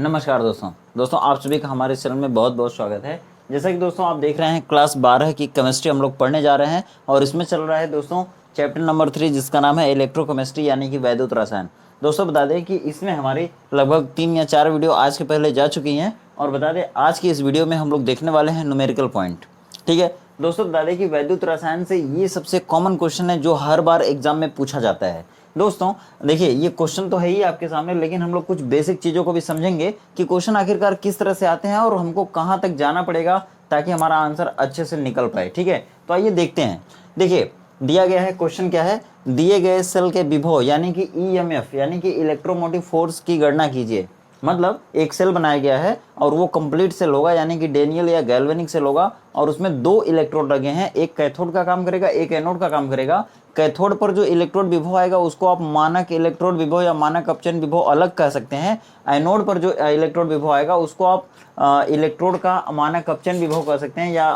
नमस्कार दोस्तों आप सभी का हमारे चैनल में बहुत बहुत स्वागत है। जैसा कि दोस्तों आप देख रहे हैं क्लास 12 की केमिस्ट्री हम लोग पढ़ने जा रहे हैं और इसमें चल रहा है दोस्तों चैप्टर नंबर 3 जिसका नाम है इलेक्ट्रोकेमिस्ट्री यानी कि वैद्युत रसायन। दोस्तों बता दें कि इसमें हमारी लगभग 3 या 4 वीडियो आज के पहले जा चुकी हैं और बता दें आज की इस वीडियो में हम लोग देखने वाले हैं न्यूमेरिकल पॉइंट। ठीक है दोस्तों, बता दें कि वैद्युत रसायन से ये सबसे कॉमन क्वेश्चन है जो हर बार एग्जाम में पूछा जाता है। दोस्तों देखिए ये क्वेश्चन तो है ही आपके सामने, लेकिन हम लोग कुछ बेसिक चीज़ों को भी समझेंगे कि क्वेश्चन आखिरकार किस तरह से आते हैं और हमको कहाँ तक जाना पड़ेगा ताकि हमारा आंसर अच्छे से निकल पाए। ठीक है, तो आइए देखते हैं। देखिए दिया गया है, क्वेश्चन क्या है, दिए गए सेल के विभव यानी कि ईएमएफ यानी कि इलेक्ट्रोमोटिव फोर्स की गणना कीजिए। मतलब एक सेल बनाया गया है और वो कंप्लीट सेल होगा यानी कि डेनियल या गैल्वेनिक सेल होगा और उसमें 2 इलेक्ट्रोड लगे हैं, एक कैथोड का काम करेगा एक एनोड का काम करेगा। कैथोड पर जो इलेक्ट्रोड विभव आएगा उसको आप मानक इलेक्ट्रोड विभव या मानक अपचयन विभव अलग कह सकते हैं। एनोड पर जो इलेक्ट्रोड विभव आएगा उसको आप इलेक्ट्रोड का मानक अपचयन विभव कह सकते हैं या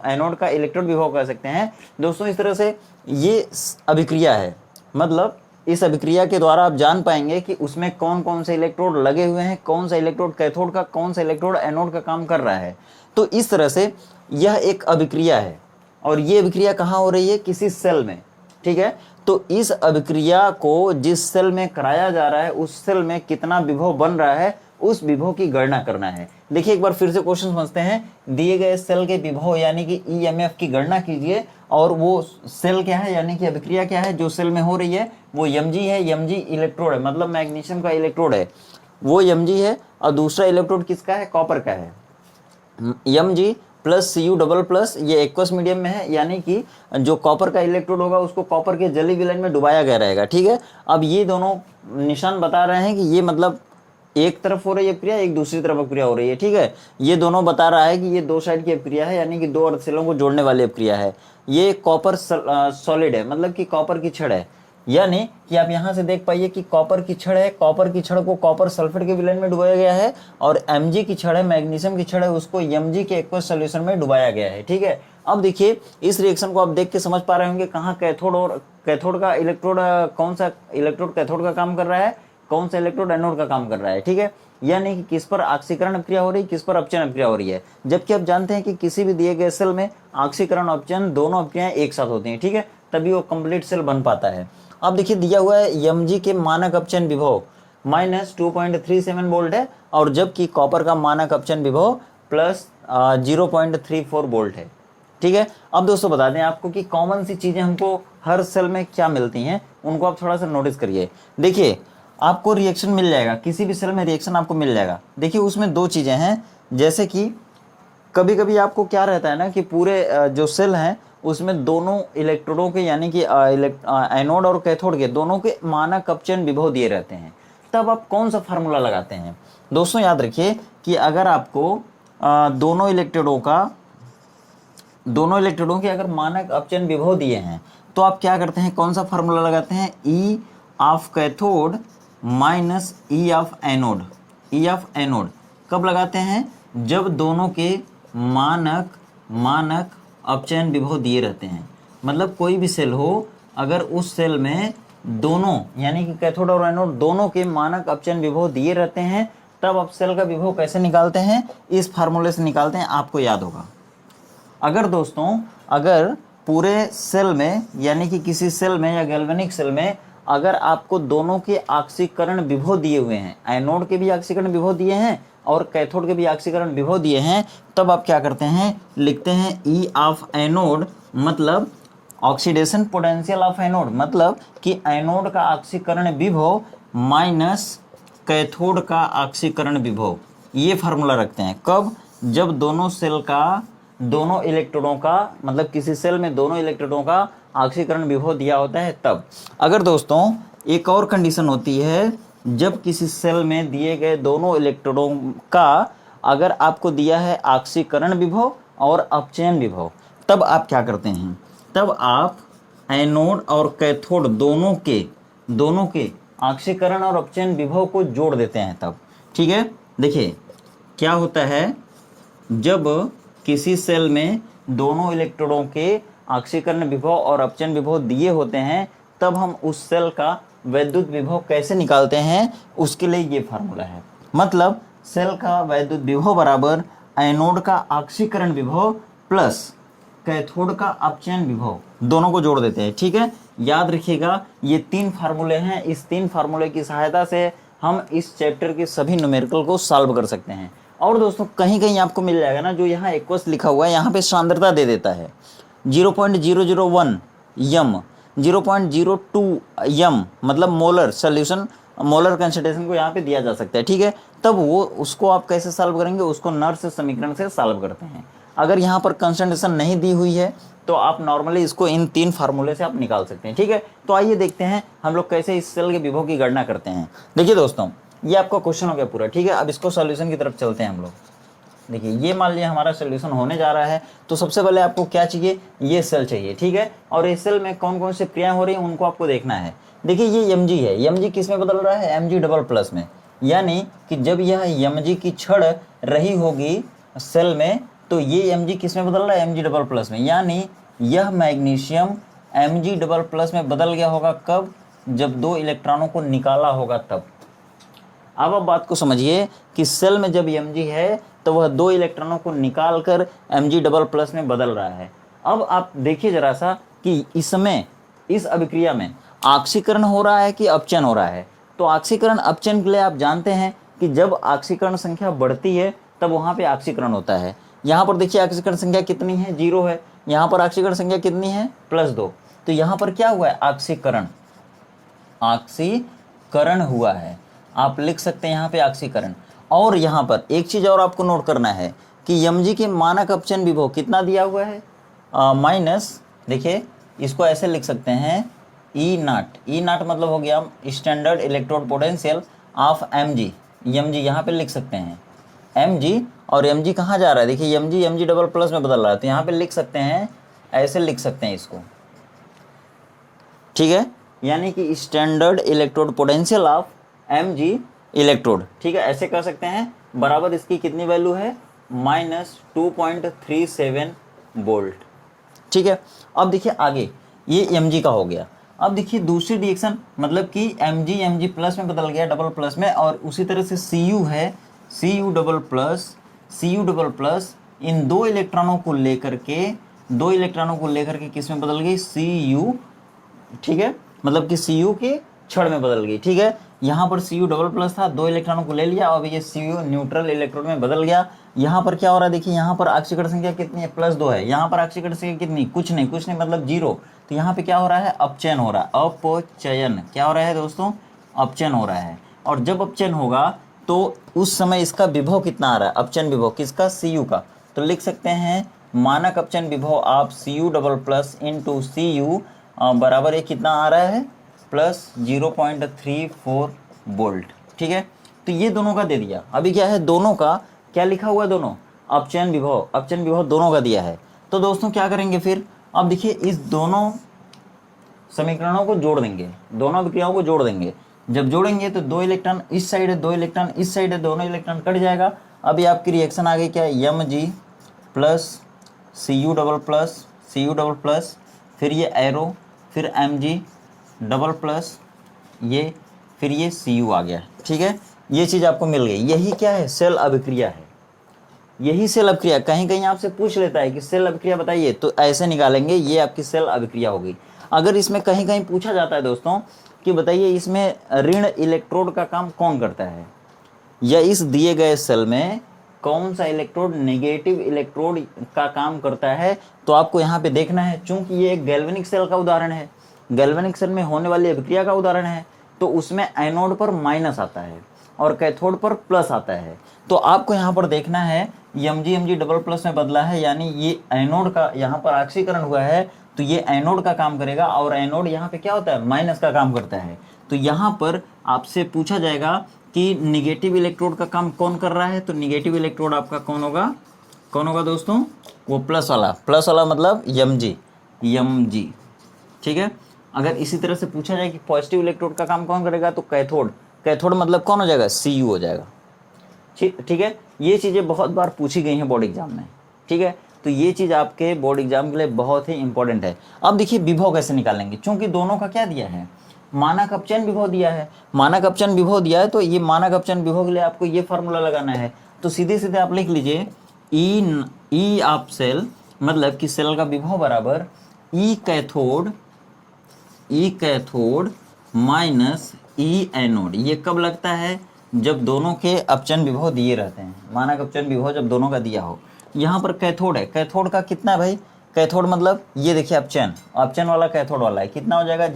एनोड का इलेक्ट्रोड विभव कह सकते हैं। दोस्तों इस तरह से ये अभिक्रिया है, मतलब इस अभिक्रिया के द्वारा आप जान पाएंगे कि उसमें कौन कौन से इलेक्ट्रोड लगे हुए हैं, कौन सा इलेक्ट्रोड कैथोड का, कौन सा इलेक्ट्रोड एनोड का काम कर रहा है। तो इस तरह से यह एक अभिक्रिया है और ये अभिक्रिया कहाँ हो रही है, किसी सेल में। ठीक है, तो इस अभिक्रिया को जिस सेल में कराया जा रहा है उस सेल में कितना विभव बन रहा है उस विभव की गणना करना है। देखिए एक बार फिर से क्वेश्चन समझते हैं। दिए गए सेल के विभव यानी कि ईएमएफ की गणना कीजिए और वो सेल क्या है यानी कि अभिक्रिया क्या है जो सेल में हो रही है वो Mg है। Mg इलेक्ट्रोड है, मतलब मैग्नीशियम का इलेक्ट्रोड है, वो Mg है और दूसरा इलेक्ट्रोड किसका है, कॉपर का है। Mg plus Cu double plus, ये एक्वस मीडियम में है यानी कि जो कॉपर का इलेक्ट्रोड होगा उसको कॉपर के जली विलयन में डुबाया गया रहेगा। ठीक है, अब ये दोनों निशान बता रहे हैं कि ये मतलब एक तरफ हो रही है अभिक्रिया, एक दूसरी तरफ अभिक्रिया हो रही है। ठीक है, ये दोनों बता रहा है कि ये 2 साइड की अभिक्रिया है यानी कि 2 अर्धसेलों को जोड़ने वाली अभिक्रिया है। ये कॉपर सॉलिड है, मतलब कि कॉपर की छड़ है, यानी कि आप यहाँ से देख पाइए कि कॉपर की छड़ है, कॉपर की छड़ को कॉपर सल्फेट के विलयन में डुबाया गया है और Mg की छड़ है, मैग्नीशियम की छड़ है, उसको Mg के एक्वस सॉल्यूशन में डुबाया गया है। ठीक है, अब देखिए इस रिएक्शन को आप देख के समझ पा रहे होंगे कहाँ कैथोड और कैथोड का इलेक्ट्रोड, कौन सा इलेक्ट्रोड कैथोड का काम कर रहा है, कौन सा इलेक्ट्रोड एनोड का काम कर रहा है। ठीक है, यानी कि किस पर ऑक्सीकरण अभिक्रिया हो रही है, किस पर अपचयन अभिक्रिया हो रही है। जबकि आप जानते हैं कि किसी भी दिए गए सेल में ऑक्सीकरण अपचयन दोनों अभिक्रियाएं एक साथ होती हैं। ठीक है, तभी वो कंप्लीट सेल बन पाता है। अब देखिए दिया हुआ है Mg के मानक अपचयन विभव माइनस 2.37 वोल्ट है और जबकि कॉपर का मानक अपचयन विभव प्लस 0.34 वोल्ट है। ठीक है, अब दोस्तों बता दें आपको कि कॉमन सी चीजें हमको हर सेल में क्या मिलती हैं, उनको आप थोड़ा सा नोटिस करिए। देखिए आपको रिएक्शन मिल जाएगा, किसी भी सेल में रिएक्शन आपको मिल जाएगा। देखिए उसमें 2 चीजें हैं, जैसे कि कभी कभी आपको क्या रहता है ना कि पूरे जो सेल हैं उसमें दोनों इलेक्ट्रोडों के यानी कि एनोड और कैथोड के दोनों के मानक अपचयन विभव दिए रहते हैं। तब आप कौन सा फार्मूला लगाते हैं। दोस्तों याद रखिए कि अगर आपको दोनों इलेक्ट्रोडों के अगर मानक अपचयन विभव दिए हैं तो आप क्या करते हैं, कौन सा फार्मूला लगाते हैं, ई of cathode minus E of anode. E of anode कब लगाते हैं, जब दोनों के मानक अपचयन विभव दिए रहते हैं। मतलब कोई भी सेल हो, अगर उस सेल में दोनों यानी कि कैथोड और एनोड दोनों के मानक अपचयन विभव दिए रहते हैं तब आप सेल का विभव कैसे निकालते हैं, इस फार्मूले से निकालते हैं, आपको याद होगा। अगर दोस्तों अगर पूरे सेल में यानी कि किसी सेल में या गैल्वेनिक सेल में अगर आपको दोनों के ऑक्सीकरण विभव दिए हुए हैं, एनोड के भी ऑक्सीकरण विभव दिए हैं और कैथोड के भी ऑक्सीकरण विभव दिए हैं, तब आप क्या करते हैं, लिखते हैं ई ऑफ एनोड, मतलब ऑक्सीडेशन पोटेंशियल ऑफ एनोड, मतलब कि एनोड का ऑक्सीकरण विभव माइनस कैथोड का ऑक्सीकरण विभव। ये फार्मूला रखते हैं कब, जब दोनों इलेक्ट्रोडों का मतलब किसी सेल में दोनों इलेक्ट्रोडों का ऑक्सीकरण विभव दिया होता है तब। अगर दोस्तों एक और कंडीशन होती है, जब किसी सेल में दिए गए दोनों इलेक्ट्रोडों का अगर आपको दिया है ऑक्सीकरण विभव और अपचयन विभव, तब आप क्या करते हैं, तब आप एनोड और कैथोड दोनों के ऑक्सीकरण और अपचयन विभव को जोड़ देते हैं तब। ठीक है, देखिए क्या होता है, जब किसी सेल में दोनों इलेक्ट्रोडों के ऑक्सीकरण विभव और अपचयन विभव दिए होते हैं तब हम उस सेल का वैद्युत विभव कैसे निकालते हैं, उसके लिए ये फार्मूला है। मतलब सेल का वैद्युत विभव बराबर एनोड का ऑक्सीकरण विभव प्लस कैथोड का अपचयन विभव, दोनों को जोड़ देते हैं। ठीक है, याद रखिएगा ये 3 फार्मूले हैं। इस 3 फार्मूले की सहायता से हम इस चैप्टर के सभी न्यूमेरिकल को सॉल्व कर सकते हैं। और दोस्तों कहीं कहीं आपको मिल जाएगा ना, जो यहाँ एक्वस लिखा हुआ है यहाँ पे सांद्रता दे देता है 0.001 यम, 0.02 यम, मतलब मोलर सोल्यूशन, मोलर कंसंट्रेशन को यहाँ पे दिया जा सकता है। ठीक है, तब वो उसको आप कैसे सॉल्व करेंगे, उसको नर्स समीकरण से सॉल्व करते हैं। अगर यहाँ पर कंसंट्रेशन नहीं दी हुई है तो आप नॉर्मली इसको इन 3 फार्मूले से आप निकाल सकते हैं। ठीक है, तो आइए देखते हैं हम लोग कैसे इस सेल के विभव की गणना करते हैं। देखिए दोस्तों, ये आपका क्वेश्चन हो गया पूरा। ठीक है, अब इसको सॉल्यूशन की तरफ चलते हैं हम लोग। देखिए ये मान लिया हमारा सोल्यूशन होने जा रहा है, तो सबसे पहले आपको क्या चाहिए, ये सेल चाहिए। ठीक है, और इस सेल में कौन कौन से क्रियाएं हो रही हैं उनको आपको देखना है। देखिए ये Mg है, Mg किस में बदल रहा है, Mg डबल प्लस में, यानी कि जब यह Mg की छड़ रही होगी सेल में तो ये Mg किस में बदल रहा है, Mg डबल प्लस में, यानी यह मैग्नीशियम Mg डबल प्लस में बदल गया होगा कब, जब 2 इलेक्ट्रॉनों को निकाला होगा तब। अब आप बात को समझिए कि सेल में जब Mg है तो वह 2 इलेक्ट्रॉनों को निकाल कर Mg डबल प्लस में बदल रहा है। अब आप देखिए जरा सा कि इसमें, इस अभिक्रिया में ऑक्सीकरण हो रहा है कि अपचयन हो रहा है। तो ऑक्सीकरण अपचयन के लिए आप जानते हैं कि जब ऑक्सीकरण संख्या बढ़ती है तब वहाँ पे ऑक्सीकरण होता है। यहाँ पर देखिए ऑक्सीकरण संख्या कितनी है, 0 है। यहाँ पर ऑक्सीकरण संख्या कितनी है, +2। तो यहाँ पर क्या हुआ है, ऑक्सीकरण, ऑक्सीकरण हुआ है। आप लिख सकते हैं यहाँ पे ऑक्सीकरण। और यहाँ पर एक चीज़ और आपको नोट करना है कि Mg के मानक अपचयन विभव कितना दिया हुआ है, माइनस, देखिए इसको ऐसे लिख सकते हैं E0। E0 मतलब हो गया standard electrode potential of Mg। Mg यहाँ पे लिख सकते हैं Mg, और Mg कहाँ जा रहा है, देखिए Mg डबल प्लस में बदल रहा है, तो यहाँ पे लिख सकते हैं, ऐसे लिख सकते हैं इसको। ठीक है, यानी कि standard electrode potential of Mg electrode. ठीक है, ऐसे कर सकते हैं, बराबर इसकी कितनी वैल्यू है, -2.37 वोल्ट। ठीक है, अब देखिए आगे ये Mg का हो गया। अब देखिए दूसरी रिएक्शन, मतलब कि Mg प्लस में बदल गया डबल प्लस में, और उसी तरह से Cu है, Cu डबल प्लस इन 2 इलेक्ट्रॉनों को लेकर के, 2 इलेक्ट्रॉनों को लेकर के किस में बदल गई, Cu। ठीक है, मतलब कि Cu के छड़ में बदल गई। ठीक है, यहाँ पर Cu डबल प्लस था, 2 इलेक्ट्रॉनों को ले लिया, अब ये Cu न्यूट्रल इलेक्ट्रोड में बदल गया। यहाँ पर क्या हो रहा है, देखिए यहाँ पर ऑक्सीकरण संख्या कितनी है, +2 है। यहाँ पर ऑक्सीकरण संख्या कितनी, कुछ नहीं मतलब 0। तो यहाँ पे क्या हो रहा है, अपचयन हो रहा है, अपचयन क्या हो रहा है दोस्तों, अपचयन हो रहा है। और जब अपचयन होगा तो उस समय इसका विभव कितना आ रहा है, अपचयन विभव किसका, Cu का। तो लिख सकते हैं मानक अपचयन विभव आप Cu double plus into Cu बराबर ये कितना आ रहा है, +0.34 वोल्ट। ठीक है, तो ये दोनों का दे दिया। अभी क्या है, दोनों का क्या लिखा हुआ है, दोनों अपचयन विभव दोनों का दिया है। तो दोस्तों क्या करेंगे फिर, अब देखिए इस दोनों समीकरणों को जोड़ देंगे, दोनों अभिक्रियाओं को जोड़ देंगे। जब जोड़ेंगे तो 2 इलेक्ट्रॉन इस साइड है, 2 इलेक्ट्रॉन इस साइड है, दोनों इलेक्ट्रॉन कट जाएगा। अभी आपकी रिएक्शन आ गई क्या है, Mg plus Cu double plus, फिर ये एरो, फिर Mg डबल प्लस, ये फिर ये Cu आ गया। ठीक है, ये चीज़ आपको मिल गई। यही क्या है, सेल अभिक्रिया है, यही सेल अभिक्रिया। कहीं कहीं आपसे पूछ लेता है कि सेल अभिक्रिया बताइए, तो ऐसे निकालेंगे, ये आपकी सेल अभिक्रिया होगी। अगर इसमें कहीं कहीं पूछा जाता है दोस्तों कि बताइए इसमें ऋण इलेक्ट्रोड का काम कौन करता है, या इस दिए गए सेल में कौन सा इलेक्ट्रोड नेगेटिव इलेक्ट्रोड का काम करता है, तो आपको यहाँ पे देखना है। चूंकि ये एक गैल्वेनिक सेल का उदाहरण है, गैल्वेनिक सेल में होने वाली अभिक्रिया का उदाहरण है, तो उसमें एनोड पर माइनस आता है और कैथोड पर प्लस आता है। तो आपको यहाँ पर देखना है Mg डबल प्लस में बदला है, यानी ये एनोड का, यहाँ पर ऑक्सीकरण हुआ है तो ये एनोड का काम करेगा, और एनोड यहाँ पे क्या होता है, माइनस का काम करता है। तो यहाँ पर आपसे पूछा जाएगा कि निगेटिव इलेक्ट्रोड का काम कौन कर रहा है, तो निगेटिव इलेक्ट्रोड आपका कौन होगा दोस्तों, वो प्लस वाला मतलब Mg। ठीक है, अगर इसी तरह से पूछा जाए कि पॉजिटिव इलेक्ट्रोड का काम कौन करेगा, तो कैथोड मतलब कौन हो जाएगा, Cu हो जाएगा। ठीक है, ये चीज़ें बहुत बार पूछी गई हैं बोर्ड एग्जाम में। ठीक है, तो ये चीज़ आपके बोर्ड एग्जाम के लिए बहुत ही इंपॉर्टेंट है। अब देखिए विभव कैसे निकालेंगे, चूंकि दोनों का क्या दिया है, मानक अपचयन विभव दिया है, मानक अपचयन विभव दिया है, तो ये मानक अपचयन विभव के लिए आपको ये फार्मूला लगाना है। तो सीधे सीधे आप लिख लीजिए ई ऑफ सेल, मतलब कि सेल का विभव बराबर ई कैथोड माइनस ई एनोड। ये कब लगता है? जब दोनों के अपचयन विभव दिए रहते हैं, मानक अपचयन विभव जब दोनों का दिया हो। यहाँ पर कैथोड है, कैथोड का कितना है भाई? कैथोड मतलब ये देखिए अपचयन, अपचयन वाला कैथोड वाला है, कितना हो जाएगा?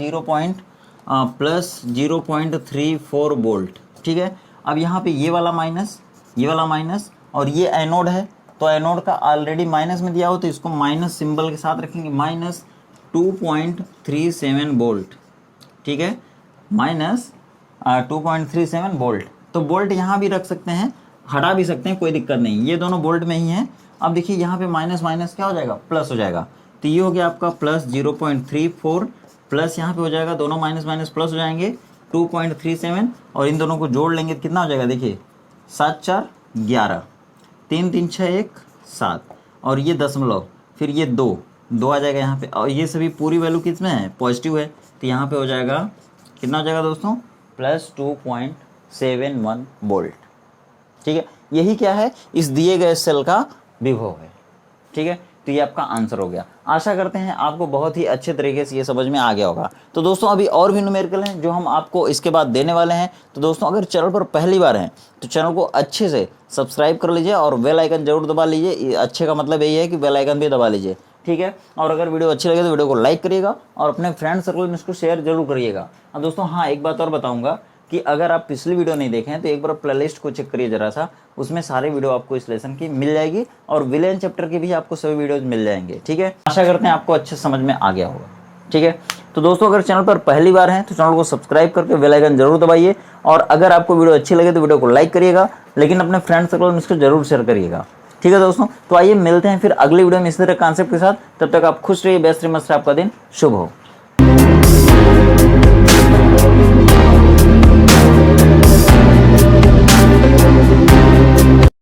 Plus 0.34 volt. ठीक है, अब यहाँ पे ये वाला माइनस और ये एनोड है, तो एनोड का ऑलरेडी माइनस में दिया हो तो इसको माइनस सिंबल के साथ रखेंगे, माइनस 2.37 वोल्ट। ठीक है, माइनस 2.37 वोल्ट। तो वोल्ट यहाँ भी रख सकते हैं, हटा भी सकते हैं, कोई दिक्कत नहीं, ये दोनों वोल्ट में ही हैं। अब देखिए यहाँ पे माइनस माइनस क्या हो जाएगा? प्लस हो जाएगा। तो ये हो गया आपका प्लस 0.34 प्लस यहाँ पे हो जाएगा, दोनों माइनस माइनस प्लस हो जाएंगे 2.37, और इन दोनों को जोड़ लेंगे तो कितना हो जाएगा? देखिए 7 4 11, 3 3 6 1 7, और ये दशमलव, फिर ये 2 आ जाएगा यहाँ पे, और ये सभी पूरी वैल्यू किस में है? पॉजिटिव है, तो यहाँ पे हो जाएगा कितना हो जाएगा दोस्तों? Plus 2.71 volt. ठीक है, यही क्या है? इस दिए गए सेल का विभव है। ठीक है, तो ये आपका आंसर हो गया। आशा करते हैं आपको बहुत ही अच्छे तरीके से ये समझ में आ गया होगा। तो दोस्तों अभी और भी न्यूमेरिकल हैं जो हम आपको इसके बाद देने वाले हैं। तो दोस्तों अगर चैनल पर पहली बार हैं तो चैनल को अच्छे से सब्सक्राइब कर लीजिए और बेल आइकन जरूर दबा लीजिए। अच्छे का मतलब यही है कि बेल आइकन भी दबा लीजिए। ठीक है, और अगर वीडियो अच्छी लगे तो वीडियो को लाइक करिएगा और अपने फ्रेंड सर्कल में इसको शेयर जरूर करिएगा। अब दोस्तों हाँ, एक बात और बताऊँगा कि अगर आप पिछली वीडियो नहीं देखें हैं तो एक बार प्लेलिस्ट को चेक करिए जरा सा, उसमें सारे वीडियो आपको इस लेसन की मिल जाएगी और विलेन चैप्टर के भी आपको सभी वीडियोज मिल जाएंगे। ठीक है, आशा करते हैं आपको अच्छे समझ में आ गया होगा। ठीक है, तो दोस्तों अगर चैनल पर पहली बार हैं तो चैनल को सब्सक्राइब करके बेल आइकन जरूर दबाइए, और अगर आपको वीडियो अच्छी लगे तो वीडियो को लाइक करिएगा, लेकिन अपने फ्रेंड सर्कल में इसको जरूर शेयर करिएगा। ठीक है दोस्तों, तो आइए मिलते हैं फिर अगली वीडियो में इसी तरह कॉन्सेप्ट के साथ। तब तक आप खुश रहिए, व्यस्त रहिए, मस्त रहिए, आपका दिन शुभ हो।